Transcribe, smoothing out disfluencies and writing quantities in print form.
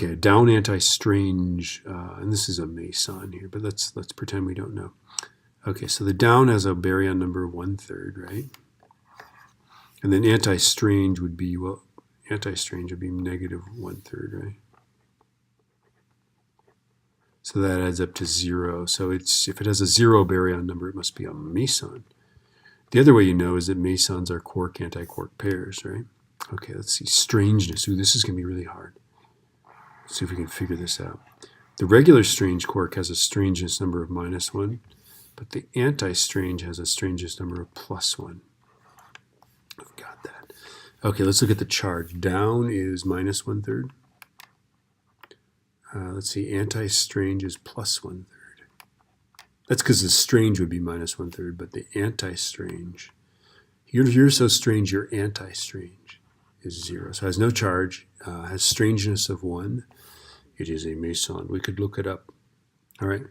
Okay, down anti-strange, and this is a meson here, but let's pretend we don't know. Okay, so the down has a baryon number of 1/3, right? And then anti-strange would be, well, anti-strange would be negative 1/3, right? So that adds up to 0. So if it has a 0 baryon number, it must be a meson. The other way you know is that mesons are quark-anti-quark pairs, right? Okay, let's see. Strangeness. Ooh, this is going to be really hard. Let's see if we can figure this out. The regular strange quark has a strangeness number of -1, but the anti-strange has a strangeness number of +1. I've got that. Okay, let's look at the charge. Down is -1/3. Let's see, anti-strange is +1/3. That's because the strange would be -1/3, but the anti-strange, you're so strange, your anti-strange is 0. So it has no charge, has strangeness of 1. It is a meson. We could look it up. All right.